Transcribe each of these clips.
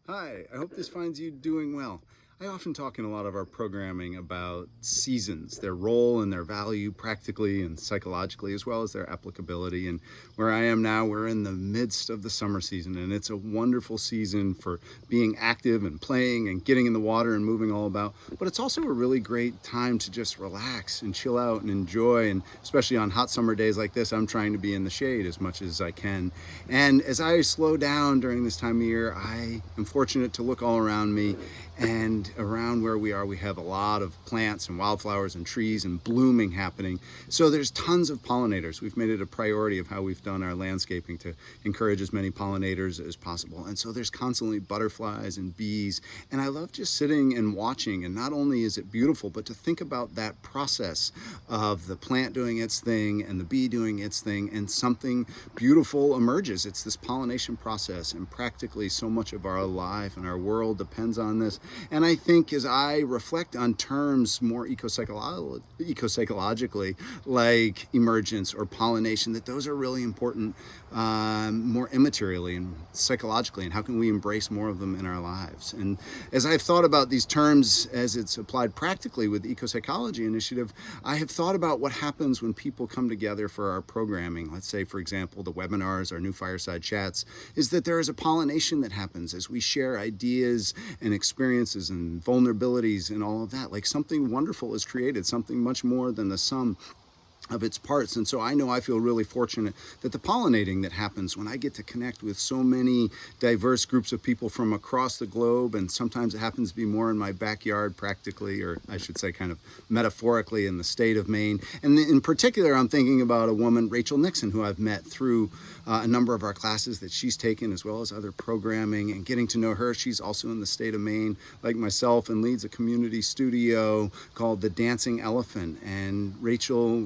Hi, I hope this finds you doing well. I often talk in a lot of our programming about seasons, their role and their value practically and psychologically, as well as their applicability. And where I am now, we're in the midst of the summer season, and it's a wonderful season for being active and playing and getting in the water and moving all about. But it's also a really great time to just relax and chill out and enjoy. And especially on hot summer days like this, I'm trying to be in the shade as much as I can. And as I slow down during this time of year, I am fortunate to look all around me, and around where we are, we have a lot of plants and wildflowers and trees and blooming happening. So there's tons of pollinators. We've made it a priority of how we've done our landscaping to encourage as many pollinators as possible. And so there's constantly butterflies and bees. And I love just sitting and watching. And not only is it beautiful, but to think about that process of the plant doing its thing and the bee doing its thing, and something beautiful emerges. It's this pollination process, and practically so much of our life and our world depends on this. And I think as I reflect on terms more ecopsychologically, like emergence or pollination, that those are really important more immaterially and psychologically, and how can we embrace more of them in our lives. And as I've thought about these terms as it's applied practically with the Ecopsychology Initiative, I have thought about what happens when people come together for our programming. Let's say, for example, the webinars, our new fireside chats, is that there is a pollination that happens as we share ideas and experiences and vulnerabilities and all of that. Like, something wonderful is created, something much more than the sum of its parts. And so I know I feel really fortunate that the pollinating that happens when I get to connect with so many diverse groups of people from across the globe, and sometimes it happens to be more in my backyard practically, or I should say kind of metaphorically, in the state of Maine. And in particular, I'm thinking about a woman, Rachel Nixon, who I've met through a number of our classes that she's taken, as well as other programming, and getting to know her. She's also in the state of Maine, like myself, and leads a community studio called The Dancing Elephant. And Rachel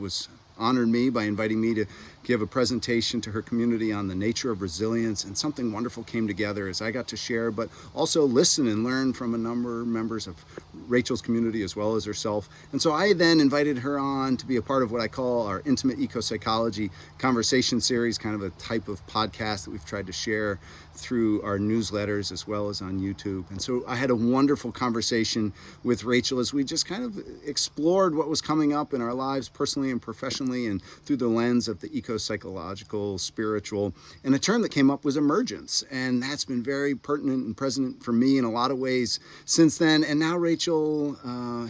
honored me by inviting me to give a presentation to her community on the nature of resilience, and something wonderful came together as I got to share, but also listen and learn from a number of members of Rachel's community as well as herself. And so I then invited her on to be a part of what I call our Intimate Ecopsychology Conversation Series, kind of a type of podcast that we've tried to share through our newsletters as well as on YouTube. And so I had a wonderful conversation with Rachel as we just kind of explored what was coming up in our lives personally and professionally, and through the lens of the eocpsychological spiritual. And a term that came up was emergence, and that's been very pertinent and present for me in a lot of ways since then. And now Rachel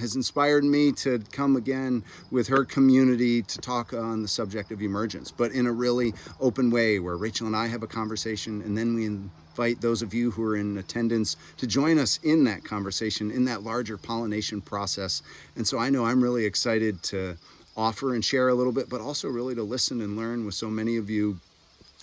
has inspired me to come again with her community to talk on the subject of emergence, but in a really open way, where Rachel and I have a conversation, and then we invite those of you who are in attendance to join us in that conversation, in that larger pollination process. And so I know I'm really excited to offer and share a little bit, but also really to listen and learn with so many of you.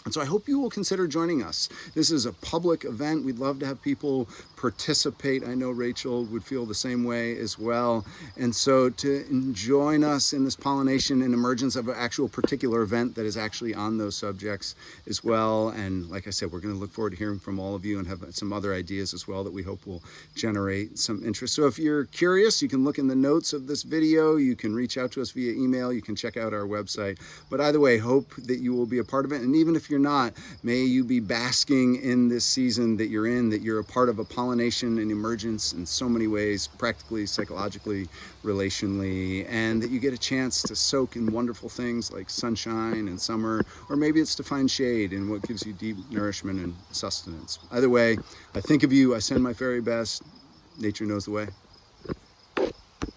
And so I hope you will consider joining us. This is a public event. We'd love to have people participate. I know Rachel would feel the same way as well. And so to join us in this pollination and emergence of an actual particular event that is actually on those subjects as well. And like I said, we're going to look forward to hearing from all of you and have some other ideas as well that we hope will generate some interest. So if you're curious, you can look in the notes of this video. You can reach out to us via email. You can check out our website. But either way, hope that you will be a part of it. And even if you're not, may you be basking in this season that you're in, that you're a part of a pollination and emergence in so many ways, practically, psychologically, relationally, and that you get a chance to soak in wonderful things like sunshine and summer, or maybe it's to find shade in what gives you deep nourishment and sustenance. Either way, I think of you, I send my very best. Nature knows the way.